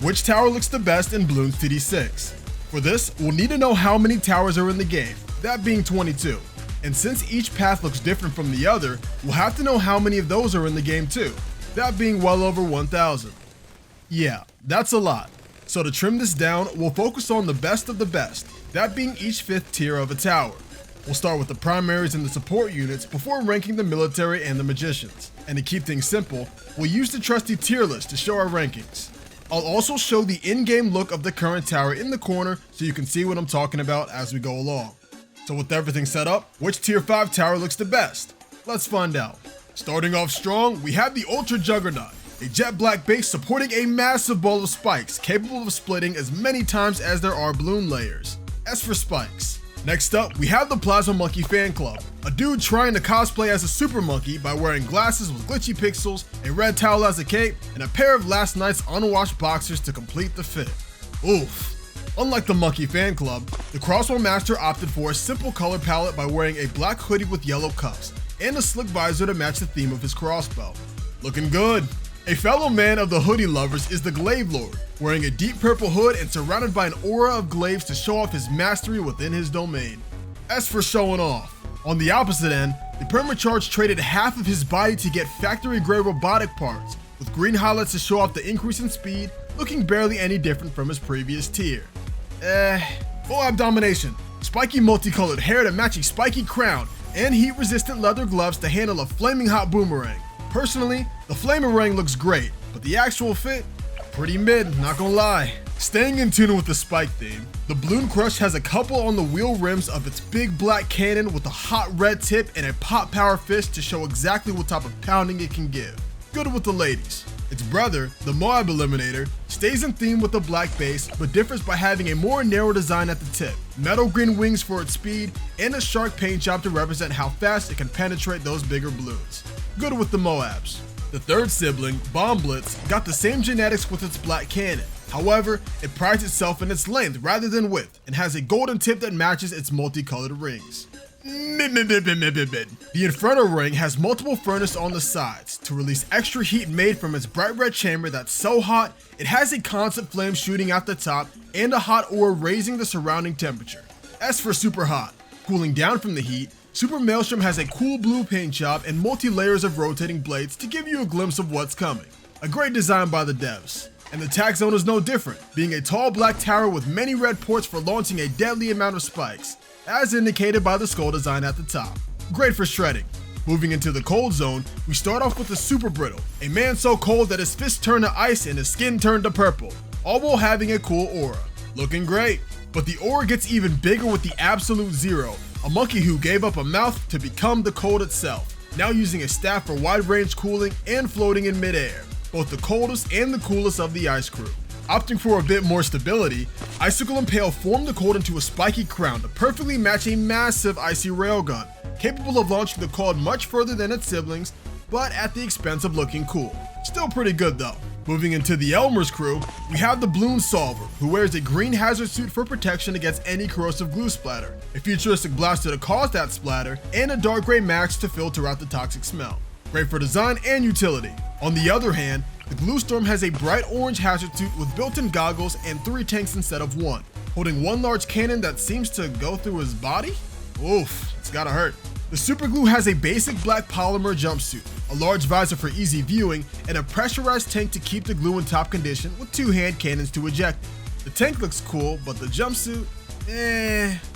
which tower looks the best in Bloons TD6? For this, we'll need to know how many towers are in the game, that being 22. And since each path looks different from the other, we'll have to know how many of those are in the game too, that being well over 1,000. Yeah, that's a lot. So to trim this down, we'll focus on the best of the best, that being each 5th tier of a tower. We'll start with the primaries and the support units before ranking the military and the magicians. And to keep things simple, we'll use the trusty tier list to show our rankings. I'll also show the in-game look of the current tower in the corner so you can see what I'm talking about as we go along. So with everything set up, which tier 5 tower looks the best? Let's find out. Starting off strong, we have the Ultra Juggernaut, a jet black base supporting a massive ball of spikes capable of splitting as many times as there are balloon layers. As for spikes. Next up, we have the Plasma Monkey Fan Club, a dude trying to cosplay as a super monkey by wearing glasses with glitchy pixels, a red towel as a cape, and a pair of last night's unwashed boxers to complete the fit. Oof. Unlike the Monkey Fan Club, the Crossbow Master opted for a simple color palette by wearing a black hoodie with yellow cuffs, and a slick visor to match the theme of his crossbow. Looking good. A fellow man of the hoodie lovers is the Glaive Lord, wearing a deep purple hood and surrounded by an aura of glaives to show off his mastery within his domain. As for showing off, on the opposite end, the Permacharge traded half of his body to get factory-grade robotic parts, with green highlights to show off the increase in speed, looking barely any different from his previous tier. Full abdomination, spiky multicolored hair to match a spiky crown, and heat-resistant leather gloves to handle a flaming hot boomerang. Personally, the Flamerang looks great, but the actual fit? Pretty mid, not gonna lie. Staying in tune with the spike theme, the Bloon Crush has a couple on the wheel rims of its big black cannon with a hot red tip and a pop power fist to show exactly what type of pounding it can give. Good with the ladies. Its brother, the Moab Eliminator, stays in theme with the black base, but differs by having a more narrow design at the tip, metal green wings for its speed, and a shark paint job to represent how fast it can penetrate those bigger balloons. Good with the Moabs. The third sibling, Bomb Blitz, got the same genetics with its black cannon. However, it prides itself in its length rather than width, and has a golden tip that matches its multicolored rings. The Inferno Ring has multiple furnaces on the sides to release extra heat made from its bright red chamber that's so hot, it has a constant flame shooting out the top and a hot ore raising the surrounding temperature. As for Super Hot, cooling down from the heat, Super Maelstrom has a cool blue paint job and multi-layers of rotating blades to give you a glimpse of what's coming. A great design by the devs. And the attack zone is no different, being a tall black tower with many red ports for launching a deadly amount of spikes, as indicated by the skull design at the top. Great for shredding. Moving into the cold zone, we start off with the Super Brittle, a man so cold that his fists turn to ice and his skin turned to purple, all while having a cool aura. Looking great. But the aura gets even bigger with the Absolute Zero, a monkey who gave up a mouth to become the cold itself, now using a staff for wide range cooling and floating in midair, both the coldest and the coolest of the ice crew. Opting for a bit more stability, Icicle Impale formed the cold into a spiky crown to perfectly match a massive icy railgun, capable of launching the cold much further than its siblings, but at the expense of looking cool. Still pretty good though. Moving into the Elmer's crew, we have the Bloons Solver, who wears a green hazard suit for protection against any corrosive glue splatter, a futuristic blaster to cause that splatter, and a dark gray mask to filter out the toxic smell. Great for design and utility. On the other hand, the Glue Storm has a bright orange hazard suit with built-in goggles and 3 tanks instead of 1, holding one large cannon that seems to go through his body? Oof, it's gotta hurt. The Super Glue has a basic black polymer jumpsuit, a large visor for easy viewing, and a pressurized tank to keep the glue in top condition with 2 hand cannons to eject it. The tank looks cool, but the jumpsuit?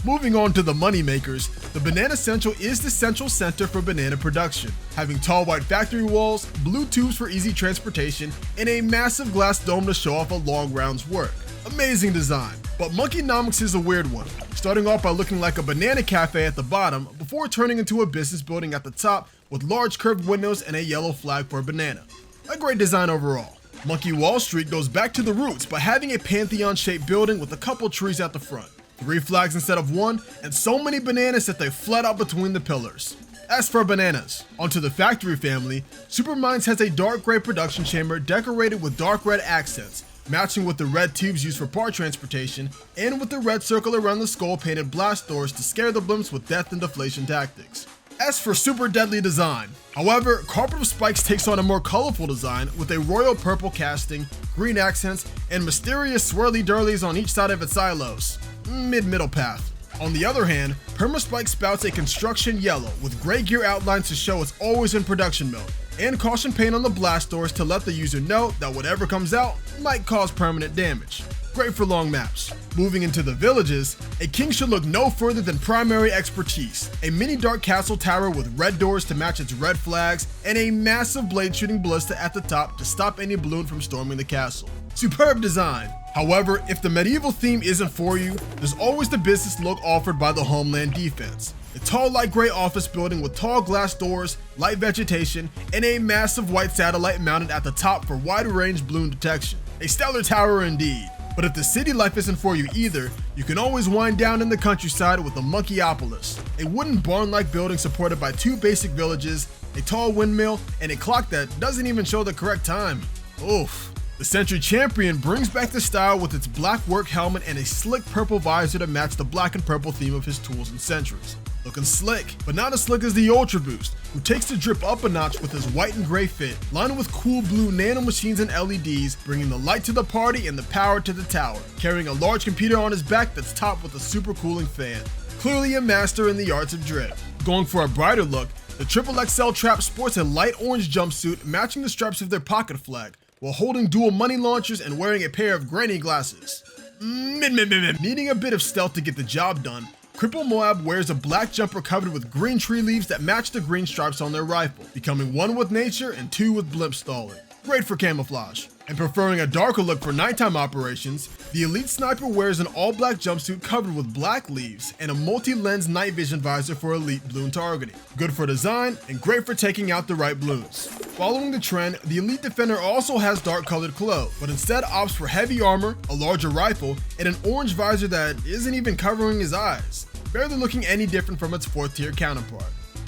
Moving on to the money makers, the Banana Central is the central center for banana production, having tall white factory walls, blue tubes for easy transportation, and a massive glass dome to show off a long round's work. Amazing design, but Monkeynomics is a weird one, starting off by looking like a banana cafe at the bottom before turning into a business building at the top with large curved windows and a yellow flag for a banana. A great design overall. Monkey Wall Street goes back to the roots by having a Pantheon-shaped building with a couple trees at the front, 3 flags instead of 1, and so many bananas that they flood out between the pillars. As for bananas, onto the factory family, Superminds has a dark gray production chamber decorated with dark red accents, matching with the red tubes used for part transportation, and with the red circle around the skull painted blast doors to scare the blimps with death and deflation tactics. As for super deadly design, however, Carpet of Spikes takes on a more colorful design with a royal purple casting, green accents, and mysterious swirly durlies on each side of its silos. Middle path. On the other hand, Perma Spike spouts a construction yellow with gray gear outlines to show it's always in production mode, and caution paint on the blast doors to let the user know that whatever comes out might cause permanent damage. Great for long maps. Moving into the villages, a king should look no further than primary expertise, a mini dark castle tower with red doors to match its red flags, and a massive blade shooting ballista at the top to stop any balloon from storming the castle. Superb design. However, if the medieval theme isn't for you, there's always the business look offered by the Homeland defense. A tall light gray office building with tall glass doors, light vegetation, and a massive white satellite mounted at the top for wide range balloon detection. A stellar tower indeed. But if the city life isn't for you either, you can always wind down in the countryside with the Monkeyopolis, a wooden barn-like building supported by 2 basic villages, a tall windmill, and a clock that doesn't even show the correct time. Oof. The Century Champion brings back the style with its black work helmet and a slick purple visor to match the black and purple theme of his tools and sentries. Looking slick, but not as slick as the Ultra Boost, who takes the drip up a notch with his white and gray fit, lined with cool blue nano machines and LEDs, bringing the light to the party and the power to the tower, carrying a large computer on his back that's topped with a super cooling fan. Clearly a master in the arts of drip. Going for a brighter look, the XXL Trap sports a light orange jumpsuit matching the stripes of their pocket flag, while holding dual money launchers and wearing a pair of granny glasses. Needing a bit of stealth to get the job done, Cripple Moab wears a black jumper covered with green tree leaves that match the green stripes on their rifle, becoming 1 with nature and 2 with blimp stalling. Great for camouflage. And preferring a darker look for nighttime operations, the elite sniper wears an all-black jumpsuit covered with black leaves and a multi-lens night vision visor for elite balloon targeting. Good for design and great for taking out the right balloons. Following the trend, the elite defender also has dark-colored clothes, but instead opts for heavy armor, a larger rifle, and an orange visor that isn't even covering his eyes, barely looking any different from its 4th-tier counterpart.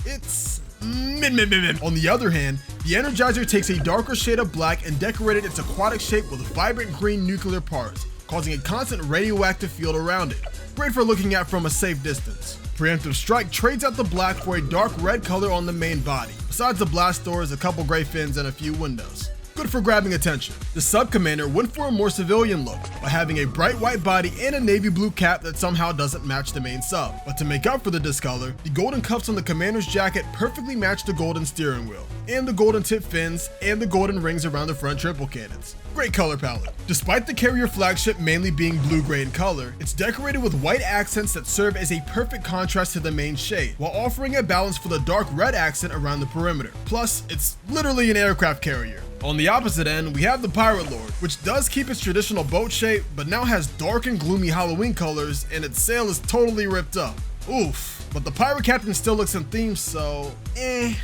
It's On the other hand, the Energizer takes a darker shade of black and decorated its aquatic shape with vibrant green nuclear parts, causing a constant radioactive field around it. Great for looking at from a safe distance. Preemptive Strike trades out the black for a dark red color on the main body, besides the blast doors, a couple gray fins, and a few windows. Good for grabbing attention. The sub-commander went for a more civilian look by having a bright white body and a navy blue cap that somehow doesn't match the main sub. But to make up for the discolor, the golden cuffs on the commander's jacket perfectly match the golden steering wheel, and the golden tip fins, and the golden rings around the front triple cannons. Great color palette. Despite the carrier flagship mainly being blue-gray in color, it's decorated with white accents that serve as a perfect contrast to the main shade, while offering a balance for the dark red accent around the perimeter. Plus, it's literally an aircraft carrier. On the opposite end, we have the Pirate Lord, which does keep its traditional boat shape, but now has dark and gloomy Halloween colors, and its sail is totally ripped up. Oof. But the Pirate Captain still looks in theme, so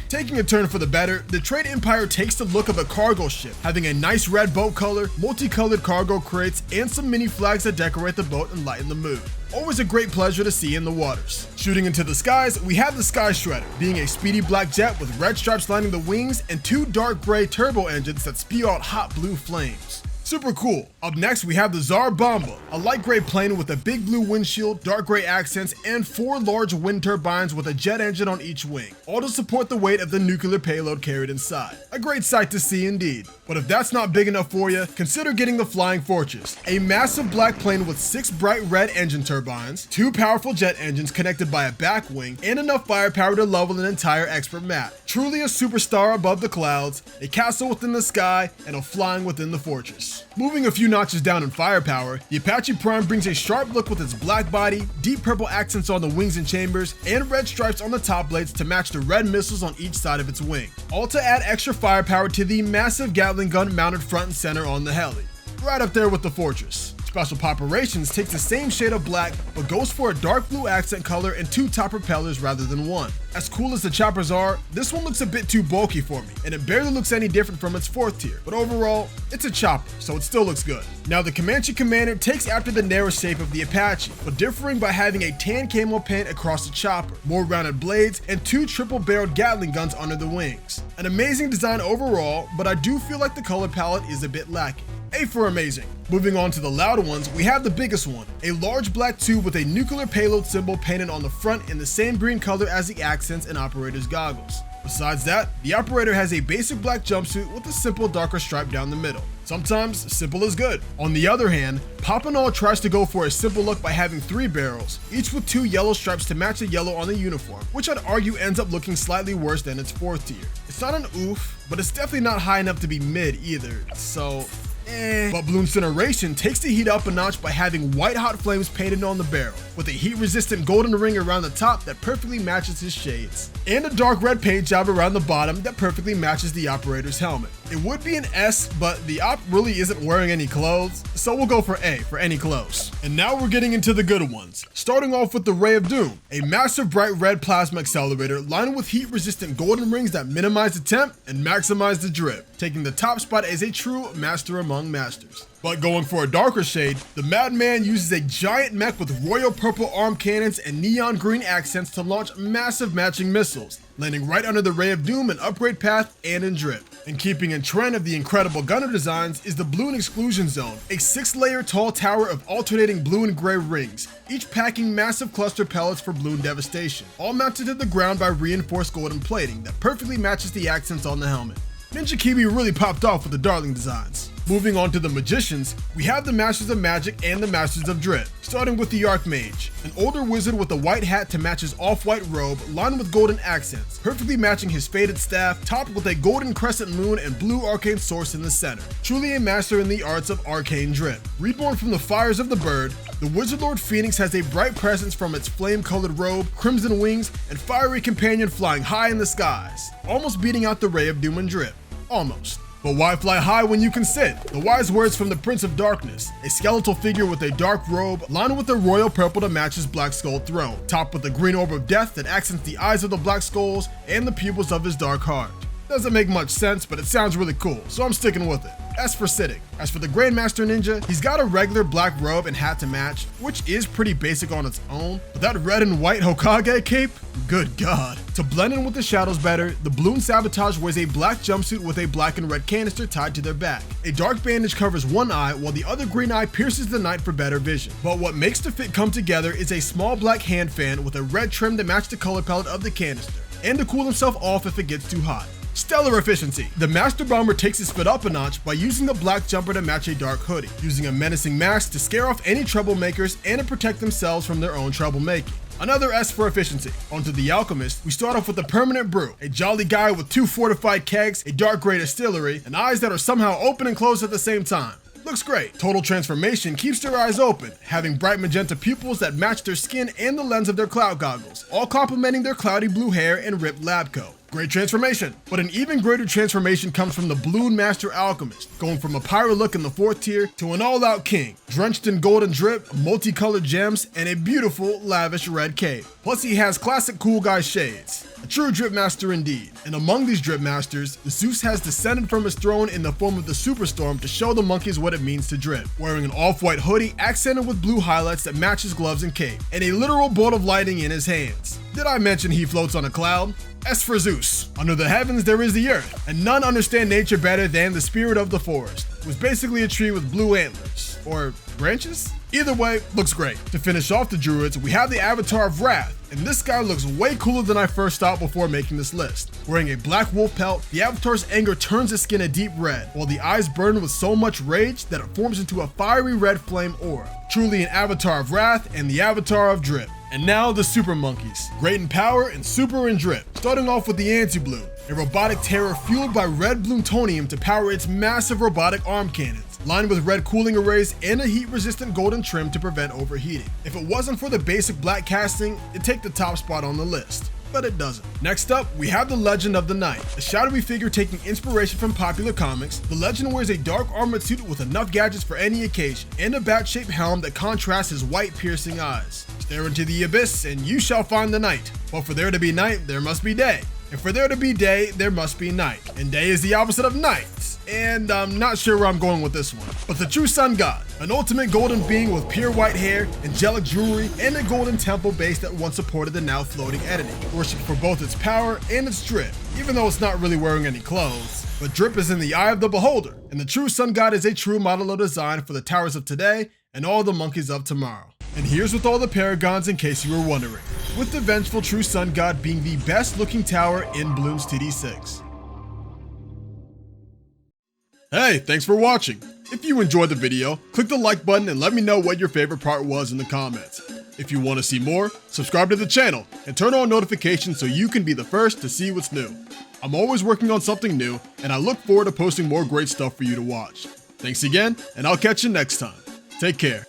Taking a turn for the better, the Trade Empire takes the look of a cargo ship, having a nice red boat color, multicolored cargo crates, and some mini flags that decorate the boat and lighten the mood. Always a great pleasure to see in the waters. Shooting into the skies, we have the Sky Shredder, being a speedy black jet with red stripes lining the wings and 2 dark gray turbo engines that spew out hot blue flames. Super cool. Up next, we have the Tsar Bomba, a light gray plane with a big blue windshield, dark gray accents, and 4 large wind turbines with a jet engine on each wing, all to support the weight of the nuclear payload carried inside. A great sight to see indeed. But if that's not big enough for you, consider getting the Flying Fortress, a massive black plane with 6 bright red engine turbines, 2 powerful jet engines connected by a back wing, and enough firepower to level an entire expert map. Truly a superstar above the clouds, a castle within the sky, and a flying within the fortress. Moving a few notches down in firepower, the Apache Prime brings a sharp look with its black body, deep purple accents on the wings and chambers, and red stripes on the top blades to match the red missiles on each side of its wing, all to add extra firepower to the massive Gatling gun mounted front and center on the heli. Right up there with the Fortress. Special Operations takes the same shade of black, but goes for a dark blue accent color and 2 top propellers rather than 1. As cool as the choppers are, this one looks a bit too bulky for me, and it barely looks any different from its 4th tier, but overall, it's a chopper, so it still looks good. Now the Comanche Commander takes after the narrow shape of the Apache, but differing by having a tan camo paint across the chopper, more rounded blades, and 2 triple-barreled Gatling guns under the wings. An amazing design overall, but I do feel like the color palette is a bit lacking. A for amazing. Moving on to the loud ones, we have the biggest one, a large black tube with a nuclear payload symbol painted on the front in the same green color as the accents and operator's goggles. Besides that, the operator has a basic black jumpsuit with a simple darker stripe down the middle. Sometimes simple is good. On the other hand, Papinal tries to go for a simple look by having 3 barrels, each with 2 yellow stripes to match the yellow on the uniform, which I'd argue ends up looking slightly worse than its 4th tier. It's not an oof, but it's definitely not high enough to be mid either, so But Bloons Generation takes the heat up a notch by having white hot flames painted on the barrel, with a heat resistant golden ring around the top that perfectly matches his shades, and a dark red paint job around the bottom that perfectly matches the operator's helmet. It would be an S, but the op really isn't wearing any clothes, so we'll go for A for any clothes. And now we're getting into the good ones, starting off with the Ray of Doom, a massive bright red plasma accelerator lined with heat resistant golden rings that minimize the temp and maximize the drip, taking the top spot as a true master among masters. But going for a darker shade, the Madman uses a giant mech with royal purple arm cannons and neon green accents to launch massive matching missiles, landing right under the Ray of Doom in upgrade path and in drip. And keeping in trend of the incredible gunner designs is the Bloon Exclusion Zone, a 6-layer tall tower of alternating blue and gray rings, each packing massive cluster pellets for Bloon devastation, all mounted to the ground by reinforced golden plating that perfectly matches the accents on the helmet. Ninja Kiwi really popped off with the darling designs. Moving on to the Magicians, we have the Masters of Magic and the Masters of Drip, starting with the Archmage, an older wizard with a white hat to match his off-white robe lined with golden accents, perfectly matching his faded staff, topped with a golden crescent moon and blue arcane source in the center. Truly a master in the arts of arcane drip. Reborn from the fires of the bird, the Wizard Lord Phoenix has a bright presence from its flame-colored robe, crimson wings, and fiery companion flying high in the skies, almost beating out the Ray of Doom and Drip. Almost. But why fly high when you can sit? The wise words from the Prince of Darkness, a skeletal figure with a dark robe lined with a royal purple to match his Black Skull throne, topped with a green orb of death that accents the eyes of the Black Skulls and the pupils of his dark heart. Doesn't make much sense, but it sounds really cool, so I'm sticking with it. S for sitting. As for the Grandmaster Ninja, he's got a regular black robe and hat to match, which is pretty basic on its own, but that red and white Hokage cape? Good God. To blend in with the shadows better, the Bloon Sabotage wears a black jumpsuit with a black and red canister tied to their back. A dark bandage covers one eye, while the other green eye pierces the night for better vision. But what makes the fit come together is a small black hand fan with a red trim to match the color palette of the canister, and to cool himself off if it gets too hot. Stellar efficiency. The Master Bomber takes his fit up a notch by using the black jumper to match a dark hoodie, using a menacing mask to scare off any troublemakers and to protect themselves from their own troublemaking. Another S for efficiency. Onto the Alchemist, we start off with the Permanent Brew, a jolly guy with 2 fortified kegs, a dark gray distillery, and eyes that are somehow open and closed at the same time. Looks great. Total transformation keeps their eyes open, having bright magenta pupils that match their skin and the lens of their cloud goggles, all complementing their cloudy blue hair and ripped lab coat. Great transformation. But an even greater transformation comes from the Bloon Master Alchemist, going from a pirate look in the 4th tier to an all-out king, drenched in golden drip, multicolored gems, and a beautiful, lavish red cape. Plus he has classic cool guy shades. A true drip master indeed. And among these drip masters, Zeus has descended from his throne in the form of the Superstorm to show the monkeys what it means to drip, wearing an off-white hoodie accented with blue highlights that match his gloves and cape, and a literal bolt of lightning in his hands. Did I mention he floats on a cloud? S for Zeus. Under the heavens there is the earth, and none understand nature better than the spirit of the forest, who is basically a tree with blue antlers. Or branches? Either way, looks great. To finish off the druids, we have the Avatar of Wrath, and this guy looks way cooler than I first thought before making this list. Wearing a black wolf pelt, the Avatar's anger turns his skin a deep red, while the eyes burn with so much rage that it forms into a fiery red flame aura. Truly an Avatar of Wrath and the Avatar of Drip. And now the Super Monkeys, great in power and super in drip. Starting off with the Anti-Bloon, a robotic terror fueled by red plutonium to power its massive robotic arm cannons, lined with red cooling arrays and a heat-resistant golden trim to prevent overheating. If it wasn't for the basic black casting, it'd take the top spot on the list. But it doesn't. Next up, we have the Legend of the Knight, a shadowy figure taking inspiration from popular comics. The Legend wears a dark armored suit with enough gadgets for any occasion, and a bat-shaped helm that contrasts his white piercing eyes. Stare into the abyss, and you shall find the night. But for there to be night, there must be day. And for there to be day, there must be night. And day is the opposite of night. and I'm not sure where I'm going with this one. But the true sun god, an ultimate golden being with pure white hair, angelic jewelry, and a golden temple base that once supported the now floating entity, worshipped for both its power and its drip, even though it's not really wearing any clothes. But drip is in the eye of the beholder, and the true sun god is a true model of design for the towers of today and all the monkeys of tomorrow. And here's with all the paragons in case you were wondering, with the vengeful true sun god being the best looking tower in Bloons TD6. Hey, thanks for watching. If you enjoyed the video, click the like button and let me know what your favorite part was in the comments. If you want to see more, subscribe to the channel and turn on notifications so you can be the first to see what's new. I'm always working on something new, and I look forward to posting more great stuff for you to watch. Thanks again, and I'll catch you next time. Take care.